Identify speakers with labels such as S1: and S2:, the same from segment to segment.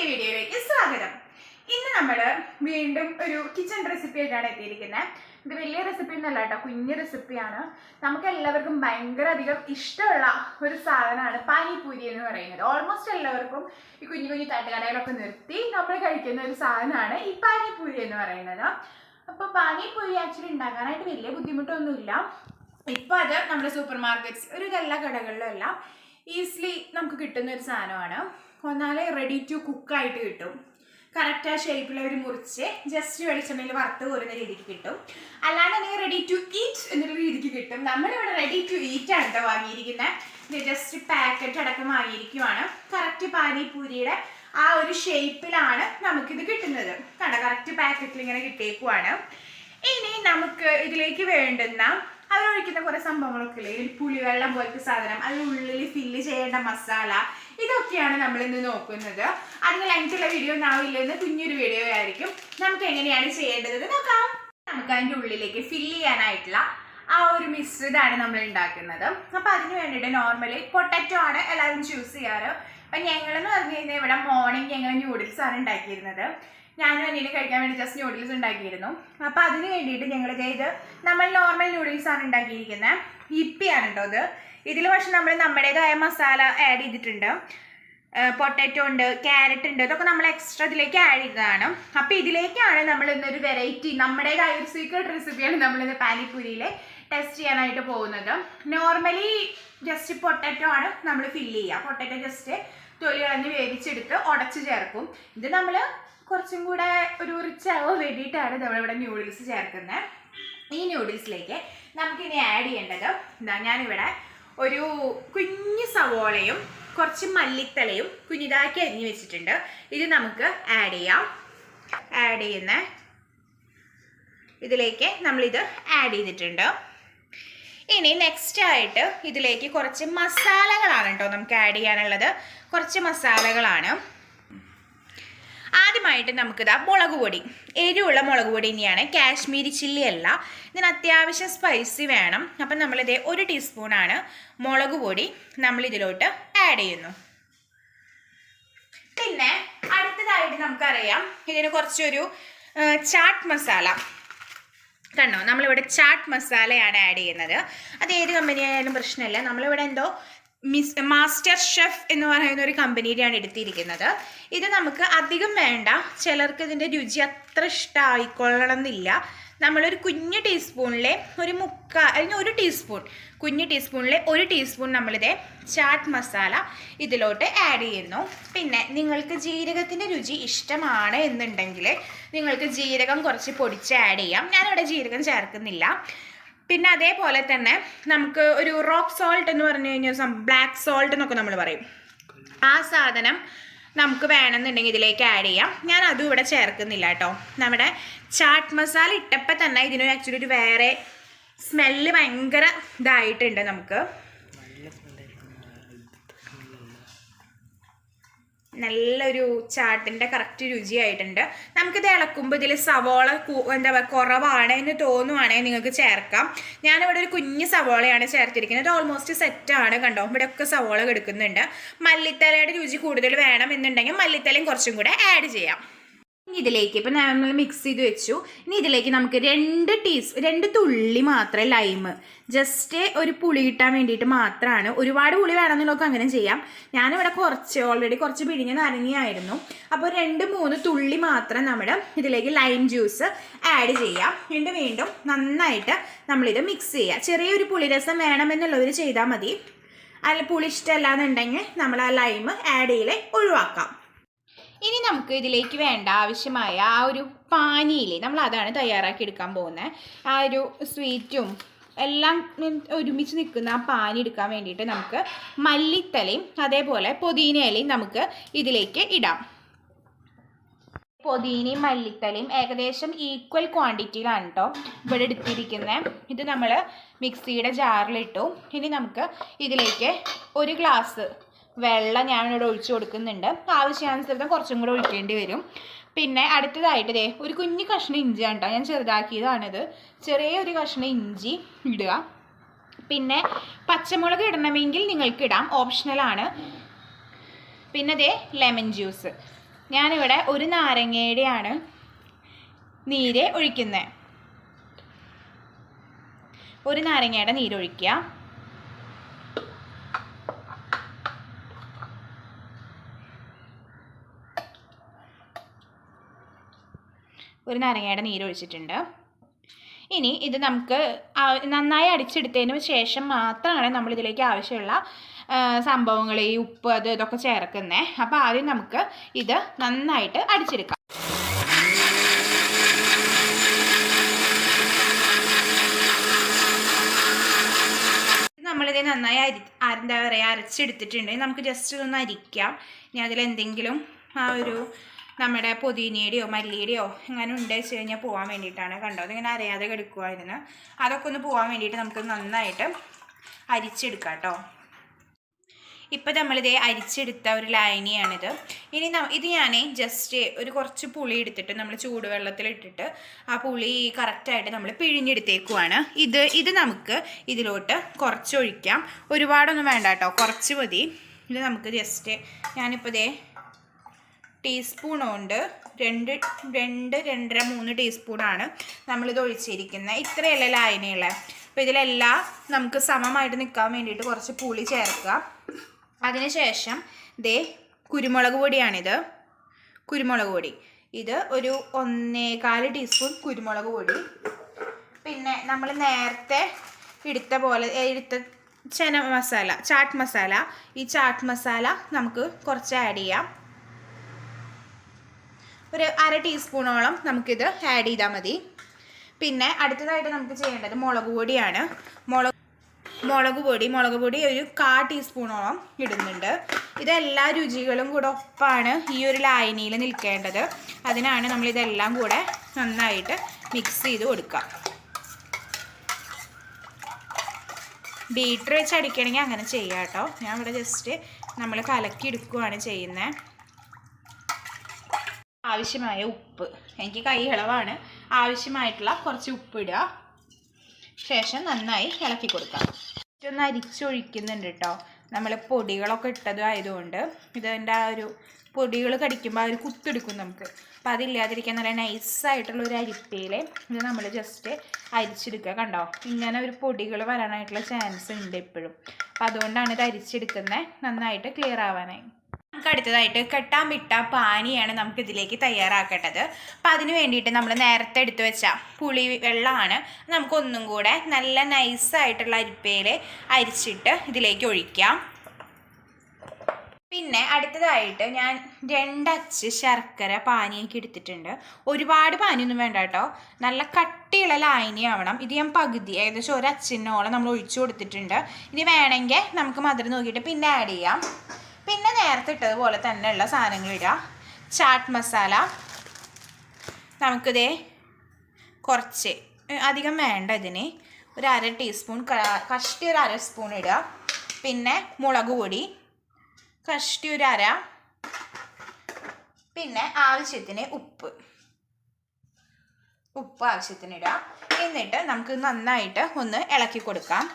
S1: വീഡിയോയിലേക്ക് സ്വാഗതം. ഇന്ന് നമ്മൾ വീണ്ടും ഒരു കിച്ചൺ റെസിപ്പി ആയിട്ടാണ് എത്തിയിരിക്കുന്നത്. ഇത് വലിയ റെസിപ്പി ഒന്നല്ല കേട്ടോ, കുഞ്ഞു റെസിപ്പിയാണ്. നമുക്ക് എല്ലാവർക്കും ഭയങ്കര അധികം ഇഷ്ടമുള്ള ഒരു സാധനമാണ് പാനിപൂരി എന്ന് പറയുന്നത്. ഓൾമോസ്റ്റ് എല്ലാവർക്കും ഈ കുഞ്ഞു കുഞ്ഞു തട്ടുകടയിലൊക്കെ നിർത്തി നമ്മൾ കഴിക്കുന്ന ഒരു സാധനമാണ് ഈ പാനിപൂരി എന്ന് പറയുന്നത്. അപ്പോൾ പാനിപൂരി ആക്ച്വലി ഉണ്ടാക്കാനായിട്ട് വലിയ ബുദ്ധിമുട്ടൊന്നുമില്ല. ഇപ്പോൾ അത് നമ്മുടെ സൂപ്പർ മാർക്കറ്റ്സ് ഒരു എല്ലാ കടകളിലും എല്ലാം ഈസിലി നമുക്ക് കിട്ടുന്ന ഒരു സാധനമാണ്. ഒന്നാലെ റെഡി ടു കുക്കായിട്ട് കിട്ടും. കറക്റ്റ് ആ ഷേപ്പിൽ അവർ മുറിച്ച് ജസ്റ്റ് വെളിച്ചെണ്ണയിൽ വറുത്ത് കോരുന്ന രീതിക്ക് കിട്ടും. അല്ലാണ്ട് റെഡി ടു ഈറ്റ് എന്നൊരു രീതിക്ക് കിട്ടും. നമ്മളിവിടെ റെഡി ടു ഈറ്റ് ആണ് കേട്ടോ വാങ്ങിയിരിക്കുന്നത്. ജസ്റ്റ് പാക്കറ്റ് അടക്കം വാങ്ങിയിരിക്കുവാണ്. കറക്റ്റ് പാനിപൂരിയുടെ ആ ഒരു ഷേപ്പിലാണ് നമുക്കിത് കിട്ടുന്നത്. കണ്ടോ, കറക്റ്റ് പാക്കറ്റിൽ ഇങ്ങനെ കിട്ടിയേക്കുവാണ്. ഇനി നമുക്ക് ഇതിലേക്ക് വേണ്ടുന്ന അവരൊഴിക്കുന്ന കുറേ സംഭവങ്ങളൊക്കെ ഇല്ലേ, ഒരു പുളിവെള്ളം പോലത്തെ സാധനം, അതിനുള്ളിൽ ഫില്ല് ചെയ്യേണ്ട മസാല, ഇതൊക്കെയാണ് നമ്മളിന്ന് നോക്കുന്നത്. അതിന് ലെങ്ത്തുള്ള വീഡിയോ ഒന്നാവില്ലെന്ന് കുഞ്ഞൊരു വീഡിയോ ആയിരിക്കും. നമുക്ക് എങ്ങനെയാണ് ചെയ്യേണ്ടത് നോക്കാം. നമുക്ക് അതിൻ്റെ ഉള്ളിലേക്ക് ഫില്ല് ചെയ്യാനായിട്ടുള്ള ആ ഒരു മിശ്രിതമാണ് നമ്മൾ ഉണ്ടാക്കുന്നത്. അപ്പം അതിന് വേണ്ടിയിട്ട് നോർമലി പൊട്ടറ്റോ ആണ് എല്ലാവരും ചൂസ് ചെയ്യാറ്. അപ്പം ഞങ്ങളെന്ന് പറഞ്ഞു കഴിഞ്ഞാൽ ഇവിടെ മോർണിംഗ് ഞങ്ങൾ ന്യൂഡിൽസ് ആണ് ഉണ്ടാക്കിയിരുന്നത്. ഞാനും അനിയനും കഴിക്കാൻ വേണ്ടി ജസ്റ്റ് ന്യൂഡിൽസ് ഉണ്ടാക്കിയിരുന്നു. അപ്പോൾ അതിന് വേണ്ടിയിട്ട് ഞങ്ങൾ ഇത് നമ്മൾ നോർമൽ ന്യൂഡിൽസ് ആണ് ഉണ്ടാക്കിയിരിക്കുന്നത്. യിപ്പിയാണ് കേട്ടോ അത്. ഇതിൽ പക്ഷെ നമ്മൾ നമ്മുടേതായ മസാല ആഡ് ചെയ്തിട്ടുണ്ട്. പൊട്ടാറ്റോ ഉണ്ട്, ക്യാരറ്റ് ഉണ്ട്, ഇതൊക്കെ നമ്മൾ എക്സ്ട്രാ ഇതിലേക്ക് ആഡ് ചെയ്തതാണ്. അപ്പോൾ ഇതിലേക്കാണ് നമ്മൾ ഇന്നൊരു വെറൈറ്റി, നമ്മുടേതായ ഒരു സീക്രട്ട് റെസിപ്പിയാണ് നമ്മളിന്ന് പാനിപൂരിയിൽ ടെസ്റ്റ് ചെയ്യാനായിട്ട് പോകുന്നത്. നോർമലി ജസ്റ്റ് പൊട്ടാറ്റോ ആണ് നമ്മൾ ഫില്ല് ചെയ്യുക. പൊട്ടാറ്റോ ജസ്റ്റ് തൊലി കളഞ്ഞ് വേവിച്ചെടുത്ത് ഉടച്ച് ചേർക്കും. ഇത് നമ്മൾ കുറച്ചും കൂടെ ഒരു റിച്ച് ആവാൻ വേണ്ടിയിട്ടാണ് നമ്മളിവിടെ ന്യൂഡിൽസ് ചേർക്കുന്നത്. ഈ ന്യൂഡിൽസിലേക്ക് നമുക്കിനി ആഡ് ചെയ്യേണ്ടത് ഞാനിവിടെ ഒരു കുഞ്ഞു സവോളയും കുറച്ച് മല്ലിത്തലയും കുഞ്ഞിതാക്കി അരിഞ്ഞ് വെച്ചിട്ടുണ്ട്. ഇത് നമുക്ക് ആഡ് ചെയ്യാം. ആഡ് ചെയ്യുന്ന ഇതിലേക്ക് നമ്മളിത് ആഡ് ചെയ്തിട്ടുണ്ട്. ഇനി നെക്സ്റ്റ് ആയിട്ട് ഇതിലേക്ക് കുറച്ച് മസാലകളാണ് കേട്ടോ നമുക്ക് ആഡ് ചെയ്യാനുള്ളത്. കുറച്ച് മസാലകളാണ്. ആദ്യമായിട്ട് നമുക്കിതാ മുളക് പൊടി, എരിവുള്ള മുളക് പൊടി തന്നെയാണ്, കാശ്മീരി ചില്ലി അല്ല. ഇതിന് അത്യാവശ്യം സ്പൈസി വേണം. അപ്പം നമ്മളിതേ 1 ടീസ്പൂണാണ് മുളക് പൊടി നമ്മളിതിലോട്ട് ആഡ് ചെയ്യുന്നു. പിന്നെ അടുത്തതായിട്ട് നമുക്കറിയാം ഇതിന് കുറച്ചൊരു ചാട്ട് മസാല. കണ്ടോ, നമ്മളിവിടെ ചാട്ട് മസാലയാണ് ആഡ് ചെയ്യുന്നത്. അത് ഏത് കമ്പനി ആയാലും പ്രശ്നമില്ല. നമ്മളിവിടെ എന്തോ മാസ്റ്റർ ഷെഫ് എന്ന് പറയുന്ന ഒരു കമ്പനിയുടെയാണ് എടുത്തിരിക്കുന്നത്. ഇത് നമുക്ക് അധികം വേണ്ട. ചിലർക്ക് ഇതിൻ്റെ രുചി അത്ര ഇഷ്ടമായിക്കൊള്ളണം എന്നില്ല. നമ്മളൊരു കുഞ്ഞു ടീസ്പൂണിലെ അല്ലെങ്കിൽ 1 ടീസ്പൂൺ, കുഞ്ഞു ടീസ്പൂണിലെ 1 ടീസ്പൂൺ നമ്മളിതേ ചാട്ട് മസാല ഇതിലോട്ട് ആഡ് ചെയ്യുന്നു. പിന്നെ നിങ്ങൾക്ക് ജീരകത്തിൻ്റെ രുചി ഇഷ്ടമാണ് എന്നുണ്ടെങ്കിൽ നിങ്ങൾക്ക് ജീരകം കുറച്ച് പൊടിച്ച് ആഡ് ചെയ്യാം. ഞാനിവിടെ ജീരകം ചേർക്കുന്നില്ല. പിന്നെ അതേപോലെ തന്നെ നമുക്ക് ഒരു റോക്ക് സോൾട്ട് എന്ന് പറഞ്ഞു കഴിഞ്ഞാൽ ബ്ലാക്ക് സോൾട്ട് എന്നൊക്കെ നമ്മൾ പറയും. ആ സാധനം നമുക്ക് വേണമെന്നുണ്ടെങ്കിൽ ഇതിലേക്ക് ആഡ് ചെയ്യാം. ഞാൻ അതും ഇവിടെ ചേർക്കുന്നില്ല കേട്ടോ. നമ്മുടെ ചാട്ട് മസാല ഇട്ടപ്പോൾ തന്നെ ഇതിനൊരു ആക്ച്വലി ഒരു വേറെ സ്മെല്ല് ഭയങ്കര ഇതായിട്ടുണ്ട്. നമുക്ക് നല്ലൊരു ചാട്ടിൻ്റെ കറക്റ്റ് രുചിയായിട്ടുണ്ട്. നമുക്കിത് ഇളക്കുമ്പോൾ ഇതിൽ സവോള എന്താ പറയുക കുറവാണ് എന്ന് തോന്നുവാണെങ്കിൽ നിങ്ങൾക്ക് ചേർക്കാം. ഞാനിവിടെ ഒരു കുഞ്ഞ് സവോളയാണ് ചേർത്തിരിക്കുന്നത്. ഓൾമോസ്റ്റ് സെറ്റാണ്. കണ്ടോ, ഇവിടെയൊക്കെ സവോള കിടക്കുന്നുണ്ട്. മല്ലിത്തലയുടെ രുചി കൂടുതൽ വേണം എന്നുണ്ടെങ്കിൽ മല്ലിത്തലയും കുറച്ചും കൂടെ ആഡ് ചെയ്യാം. ഇനി ഇതിലേക്ക് ഇപ്പം നമ്മൾ മിക്സ് ചെയ്ത് വെച്ചു. ഇനി ഇതിലേക്ക് നമുക്ക് 2 തുള്ളി മാത്രം ലൈമ്, ജസ്റ്റ് ഒരു പുളി കിട്ടാൻ വേണ്ടിയിട്ട് മാത്രമാണ്. ഒരുപാട് പുളി വേണമെന്നുള്ളതൊക്കെ അങ്ങനെ ചെയ്യാം. ഞാനിവിടെ ഓൾറെഡി കുറച്ച് പിഴിഞ്ഞ് നനഞ്ഞായിരുന്നു. അപ്പോൾ 2-3 തുള്ളി മാത്രം നമ്മൾ ഇതിലേക്ക് ലൈം ജ്യൂസ് ആഡ് ചെയ്യാം. വീണ്ടും നന്നായിട്ട് നമ്മളിത് മിക്സ് ചെയ്യുക. ചെറിയൊരു പുളിരസം വേണമെന്നുള്ളവർ ചെയ്താൽ മതി. അതിൽ പുളി ഇഷ്ടമല്ലാന്നുണ്ടെങ്കിൽ നമ്മൾ ആ ലൈം ആഡ് ചെയ്യൽ ഒഴിവാക്കാം. ഇനി നമുക്ക് ഇതിലേക്ക് വേണ്ട ആവശ്യമായ ആ ഒരു പാനിയില്ലേ, നമ്മൾ അതാണ് തയ്യാറാക്കി എടുക്കാൻ പോകുന്നത്. ആ ഒരു സ്വീറ്റും എല്ലാം ഒരുമിച്ച് നിൽക്കുന്ന ആ പാനി എടുക്കാൻ വേണ്ടിയിട്ട് നമുക്ക് മല്ലിത്തലയും അതേപോലെ പുതിനയിലയും നമുക്ക് ഇതിലേക്ക് ഇടാം. പുതിനയും മല്ലിത്തലയും ഏകദേശം ഈക്വൽ ക്വാണ്ടിറ്റിയിലാണ് കേട്ടോ ഇവിടെ എടുത്തിരിക്കുന്നത്. ഇത് നമ്മൾ മിക്സിയുടെ ജാറിലിട്ടു. ഇനി നമുക്ക് ഇതിലേക്ക് 1 ഗ്ലാസ് വെള്ളം ഞാനിവിടെ ഒഴിച്ചു കൊടുക്കുന്നുണ്ട്. ആവശ്യാനുസരണം കുറച്ചും കൂടെ ഒഴിക്കേണ്ടി വരും. പിന്നെ അടുത്തതായിട്ട് ഒരു കുഞ്ഞു കഷ്ണം ഇഞ്ചിയാണ് കേട്ടോ, ഞാൻ ചെറുതാക്കിയതാണിത്. ചെറിയൊരു കഷ്ണം ഇഞ്ചി ഇടുക. പിന്നെ പച്ചമുളക് ഇടണമെങ്കിൽ നിങ്ങൾക്ക് ഇടാം, ഓപ്ഷണലാണ്. പിന്നെ ലെമൺ ജ്യൂസ് ഞാനിവിടെ ഒരു നാരങ്ങയുടെയാണ് നീര് ഒഴിക്കുന്നത്. ഒരു നാരങ്ങയുടെ നീരൊഴിക്കുക. ഒരു നാരങ്ങയുടെ നീരൊഴിച്ചിട്ടുണ്ട്. ഇനി ഇത് നമുക്ക് നന്നായി അടിച്ചെടുത്തതിന് ശേഷം മാത്രമാണ് നമ്മളിതിലേക്ക് ആവശ്യമുള്ള സംഭവങ്ങൾ, ഈ ഉപ്പ് ഇതൊക്കെ ചേർക്കുന്നത്. അപ്പോൾ ആദ്യം നമുക്ക് ഇത് നന്നായിട്ട് അടിച്ചെടുക്കാം. നമ്മളിത് നന്നായി എന്താ പറയുക അരച്ചെടുത്തിട്ടുണ്ടെങ്കിൽ നമുക്ക് ജസ്റ്റ് ഇതൊന്ന് അരിക്കാം. ഇനി അതിലെന്തെങ്കിലും ആ ഒരു നമ്മുടെ പുതിനയുടെയോ മല്ലിയുടെയോ അങ്ങനെ ഉണ്ടെന്ന് കഴിഞ്ഞാൽ പോകാൻ വേണ്ടിയിട്ടാണ്. കണ്ടോ, അതിങ്ങനെ അറിയാതെ കിടക്കുക. ഇതിന് അതൊക്കെ ഒന്ന് പോകാൻ വേണ്ടിയിട്ട് നമുക്ക് നന്നായിട്ട് അരിച്ചെടുക്കാം കേട്ടോ. ഇപ്പം നമ്മളിത് അരിച്ചെടുത്ത ഒരു ലായനിയാണിത്. ഇനി ഇത് ഞാൻ ജസ്റ്റ് ഒരു കുറച്ച് പുളി എടുത്തിട്ട് നമ്മൾ ചൂടുവെള്ളത്തിലിട്ടിട്ട് ആ പുളി കറക്റ്റായിട്ട് നമ്മൾ പിഴിഞ്ഞെടുത്തേക്കുവാണ്. ഇത് നമുക്ക് ഇതിലോട്ട് കുറച്ച് ഒഴിക്കാം. ഒരുപാടൊന്നും വേണ്ട കേട്ടോ, കുറച്ച് മതി. ഇത് നമുക്ക് ജസ്റ്റ് ഞാനിപ്പോൾ ഇതേ ടീസ്പൂൺ കൊണ്ട് 2-3 ടീസ്പൂണാണ് നമ്മളിത് ഒഴിച്ചിരിക്കുന്നത്. ഇത്രയല്ല ലായനിയുള്ള. അപ്പോൾ ഇതിലെല്ലാം നമുക്ക് സമമായിട്ട് നിൽക്കാൻ വേണ്ടിയിട്ട് കുറച്ച് പുളി ചേർക്കുക. അതിനുശേഷം കുരുമുളക് പൊടിയാണിത്. കുരുമുളക് പൊടി ഇത് ഒരു 1.25 ടീസ്പൂൺ കുരുമുളക് പൊടി. പിന്നെ നമ്മൾ നേരത്തെ എടുത്ത ചാട്ട് മസാല, ഈ ചാട്ട് മസാല നമുക്ക് കുറച്ച് ആഡ് ചെയ്യാം. ഒരു 1/2 ടീസ്പൂണോളം നമുക്കിത് ആഡ് ചെയ്താൽ മതി. പിന്നെ അടുത്തതായിട്ട് നമുക്ക് ചെയ്യേണ്ടത് മുളക് പൊടിയാണ്. മുളക് പൊടി ഒരു 1/4 ടീസ്പൂണോളം ഇടുന്നുണ്ട്. ഇതെല്ലാ രുചികളും കൂടെ ഒപ്പാണ് ഈ ഒരു ലായനിയിൽ നിൽക്കേണ്ടത്. അതിനാണ് നമ്മളിതെല്ലാം കൂടെ നന്നായിട്ട് മിക്സ് ചെയ്ത് കൊടുക്കുക. ബീറ്റർ വെച്ച് അടിക്കണമെങ്കിൽ അങ്ങനെ ചെയ്യാം കേട്ടോ. ഞാൻ ഇവിടെ ജസ്റ്റ് നമ്മൾ കലക്കി എടുക്കുകയാണ് ചെയ്യുന്നത്. ആവശ്യമായ ഉപ്പ്, എനിക്ക് കൈയളവാണ്, ആവശ്യമായിട്ടുള്ള കുറച്ച് ഉപ്പ് ഇടുക. ശേഷം നന്നായി ഇളക്കി കൊടുക്കാം. ഒന്ന് അരിച്ചൊഴിക്കുന്നുണ്ട് കേട്ടോ. നമ്മൾ പൊടികളൊക്കെ ഇട്ടതായതുകൊണ്ട് ഇതിൻ്റെ ആ ഒരു പൊടികൾ കടിക്കുമ്പോൾ ആ ഒരു കുത്തെടുക്കും നമുക്ക്. അപ്പോൾ അതില്ലാതിരിക്കാൻ നല്ല നൈസായിട്ടുള്ള ഒരു അരിപ്പയിൽ ഇത് നമ്മൾ ജസ്റ്റ് അരിച്ചെടുക്കുക. കണ്ടോ, ഇങ്ങനെ ഒരു പൊടികൾ വരാനായിട്ടുള്ള ചാൻസ് ഉണ്ട് എപ്പോഴും. അപ്പോൾ അതുകൊണ്ടാണ് ഇത് അരിച്ചെടുക്കുന്നത്, നന്നായിട്ട് ക്ലിയർ ആവാനായി. നമുക്ക് അടുത്തതായിട്ട് കെട്ടാൻ വിട്ട പാനിയാണ് നമുക്കിതിലേക്ക് തയ്യാറാക്കേണ്ടത്. അപ്പം അതിന് വേണ്ടിയിട്ട് നമ്മൾ നേരത്തെ എടുത്തു വെച്ച പുളി വെള്ളമാണ് നമുക്കൊന്നും കൂടെ നല്ല നൈസായിട്ടുള്ള അരിപ്പയിൽ അരിച്ചിട്ട് ഇതിലേക്ക് ഒഴിക്കാം. പിന്നെ അടുത്തതായിട്ട് ഞാൻ 2 അച്ച് ശർക്കര പാനിയൊക്കെ എടുത്തിട്ടുണ്ട്. ഒരുപാട് പാനിയൊന്നും വേണ്ട കേട്ടോ, നല്ല കട്ടിയുള്ള ലായനി ആവണം. ഇത് ഞാൻ പകുതി ഏകദേശം 1 അച്ചിനോളം നമ്മൾ ഒഴിച്ചു കൊടുത്തിട്ടുണ്ട്. ഇനി വേണമെങ്കിൽ നമുക്ക് മധുരം നോക്കിയിട്ട് പിന്നെ ആഡ് ചെയ്യാം. പിന്നെ നേരത്തെ ഇട്ടതുപോലെ തന്നെയുള്ള സാധനങ്ങൾ ഇടുക. ചാട്ട് മസാല നമുക്കിതേ കുറച്ച്, അധികം വേണ്ട, ഇതിന് ഒരു 1/2 ടീസ്പൂൺ കഷ്ടി ഒരു 1/2 സ്പൂൺ ഇടുക. പിന്നെ മുളക് പൊടി കഷ്ടി ഒരു 1/2. പിന്നെ ആവശ്യത്തിന് ഉപ്പ് ആവശ്യത്തിന് ഇടുക. എന്നിട്ട് നമുക്ക് നന്നായിട്ട് ഒന്ന് ഇളക്കി കൊടുക്കാം.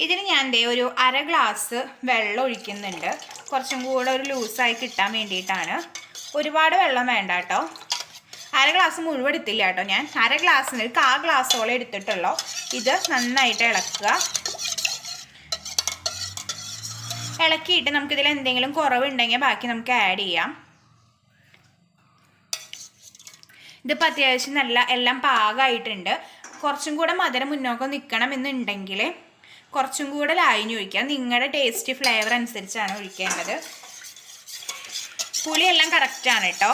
S1: ഇതിന് ഞാൻ ഒരു 1/2 ഗ്ലാസ് വെള്ളം ഒഴിക്കുന്നുണ്ട്. കുറച്ചും കൂടെ ഒരു ലൂസായി കിട്ടാൻ വേണ്ടിയിട്ടാണ്. ഒരുപാട് വെള്ളം വേണ്ട കേട്ടോ. 1/2 ഗ്ലാസ് മുഴുവൻ എടുത്തില്ല കേട്ടോ, ഞാൻ 1/2 ഗ്ലാസ്സിന് ഒരു 1/4 ഗ്ലാസോളം എടുത്തിട്ടുള്ളൂ. ഇത് നന്നായിട്ട് ഇളക്കുക. ഇളക്കിയിട്ട് നമുക്കിതിൽ എന്തെങ്കിലും കുറവുണ്ടെങ്കിൽ ബാക്കി നമുക്ക് ആഡ് ചെയ്യാം. ഇതിപ്പോൾ അത്യാവശ്യം നല്ല എല്ലാം പാകമായിട്ടുണ്ട്. കുറച്ചും കൂടെ മധുരം മുന്നോക്കം നിൽക്കണം എന്നുണ്ടെങ്കിൽ കുറച്ചും കൂടെ ലായനി ഒഴിക്കാം. നിങ്ങളുടെ ടേസ്റ്റ് ഫ്ലേവർ അനുസരിച്ചാണ് ഒഴിക്കേണ്ടത്. പുളിയെല്ലാം കറക്റ്റാണ് കേട്ടോ.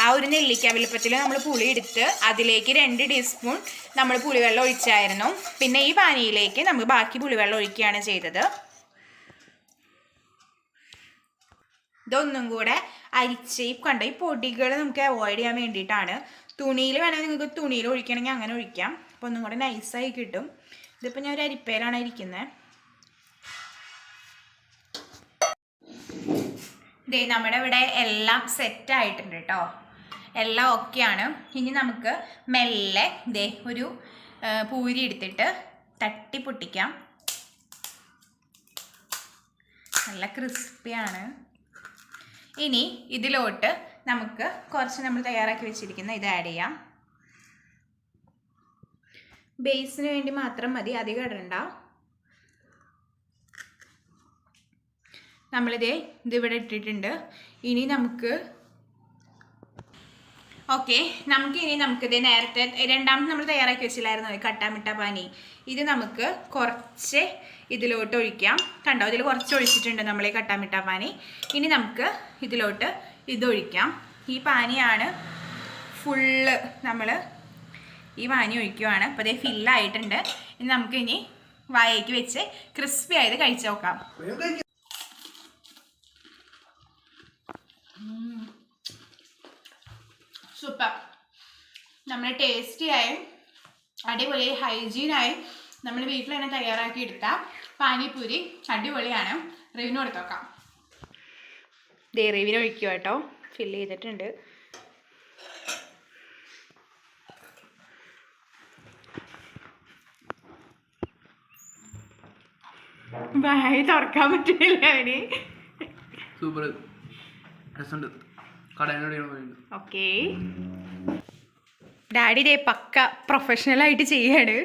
S1: ആ ഒരു നെല്ലിക്ക വലുപ്പത്തിൽ നമ്മൾ പുളി എടുത്ത് അതിലേക്ക് 2 ടീസ്പൂൺ നമ്മൾ പുളിവെള്ളം ഒഴിച്ചായിരുന്നു. പിന്നെ ഈ പാനിയിലേക്ക് നമ്മൾ ബാക്കി പുളിവെള്ളം ഒഴിക്കുകയാണ് ചെയ്തത്. ഇതൊന്നും കൂടെ അരിച്ച് കണ്ട ഈ പൊടികൾ നമുക്ക് അവോയ്ഡ് ചെയ്യാൻ വേണ്ടിയിട്ടാണ്. തുണിയിൽ വേണമെങ്കിൽ നിങ്ങൾക്ക് തുണിയിൽ ഒഴിക്കണമെങ്കിൽ അങ്ങനെ ഒഴിക്കാം. അപ്പോൾ ഒന്നും കൂടെ നൈസായി കിട്ടും. ഇതിപ്പോൾ ഞാൻ ഒരു അരിപ്പയിലാണ് ഇരിക്കുന്നത്. ഇതേ നമ്മുടെ ഇവിടെ എല്ലാം സെറ്റായിട്ടുണ്ട് കേട്ടോ, എല്ലാം ഓക്കെയാണ്. ഇനി നമുക്ക് മെല്ലെ ഒരു പൂരി എടുത്തിട്ട് തട്ടി പൊട്ടിക്കാം. നല്ല ക്രിസ്പിയാണ്. ഇനി ഇതിലോട്ട് നമുക്ക് കുറച്ച് നമ്മൾ തയ്യാറാക്കി വെച്ചിരിക്കുന്ന ഇത് ആഡ് ചെയ്യാം. ബേസിന് വേണ്ടി മാത്രം മതി, അധികം ഇടണ്ട. ഇതിവിടെ ഇട്ടിട്ടുണ്ട്. ഇനി നമുക്കിത് നേരത്തെ രണ്ടാമത് നമ്മൾ തയ്യാറാക്കി വെച്ചില്ലായിരുന്നു കട്ടാമിട്ട പാനി. ഇത് നമുക്ക് കുറച്ച് ഇതിലോട്ട് ഒഴിക്കാം. കണ്ടോ, ഇതിൽ കുറച്ച് ഒഴിച്ചിട്ടുണ്ട് നമ്മൾ ഈ കട്ടാമിട്ട പാനി. ഇനി നമുക്ക് ഇതിലോട്ട് ഇതൊഴിക്കാം. ഈ പാനിയാണ് ഫുള്ള് നമ്മൾ ഈ പാനി ഒഴിക്കുവാണ്. അപ്പോൾ അതേ ഫില്ലായിട്ടുണ്ട്. ഇനി നമുക്കിനി വായയ്ക്ക് വെച്ച് ക്രിസ്പി ആയത് കഴിച്ചു നോക്കാം. സൂപ്പർ. നമ്മൾ ടേസ്റ്റിയായും അടിപൊളിയായി ഹൈജീനായും നമ്മൾ വീട്ടിൽ തന്നെ തയ്യാറാക്കി എടുത്ത പാനിപൂരി അടിപൊളിയാണ്. റിവിന് കൊടുത്ത് നോക്കാം. റിവിന് ഒഴിക്കുക കേട്ടോ, ഫില്ല് ചെയ്തിട്ടുണ്ട്. വായി തുറക്കാൻ പറ്റില്ല അവന്.
S2: സൂപ്പർ.
S1: ഓക്കെ, ഡാഡി ദേ പക്ക പ്രൊഫഷണലായിട്ട് ചെയ്യാണ്.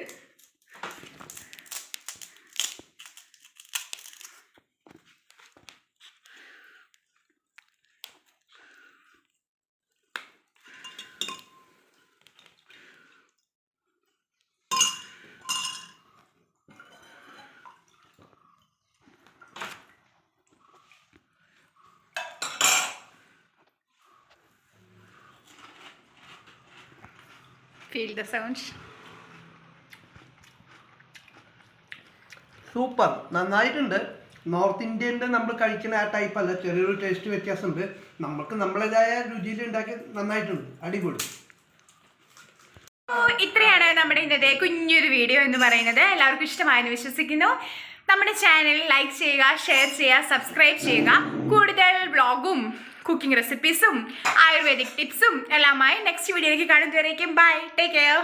S1: Feel the sounds.
S3: സൂപ്പർ, നന്നായിട്ടുണ്ട്. നോർത്ത് ഇന്ത്യൻ്റെ നമ്മൾ കഴിക്കുന്ന ആ ടൈപ്പ് അല്ല, ചെറിയൊരു ടേസ്റ്റ് വ്യത്യാസമുണ്ട്. നമുക്ക് നമ്മളേതായ രുചിയിൽ ഉണ്ടാക്കി നന്നായിട്ടുണ്ട്, അടിപൊളി.
S1: ഇത്രയാണ് നമ്മുടെ ഇന്നത്തെ കുഞ്ഞൊരു വീഡിയോ എന്ന് പറയുന്നത്. എല്ലാവർക്കും ഇഷ്ടമായെന്ന് വിശ്വസിക്കുന്നു. നമ്മുടെ ചാനൽ ലൈക്ക് ചെയ്യുക, ഷെയർ ചെയ്യുക, സബ്സ്ക്രൈബ് ചെയ്യുക. കൂടുതൽ വ്ളോഗും കുക്കിംഗ് റെസിപ്പീസും ആയുർവേദിക് ടിപ്സും എല്ലാമായി നെക്സ്റ്റ് വീഡിയോയിലേക്ക് കാണുന്നതുവരേക്കും ബൈ, ടേക്ക് കെയർ.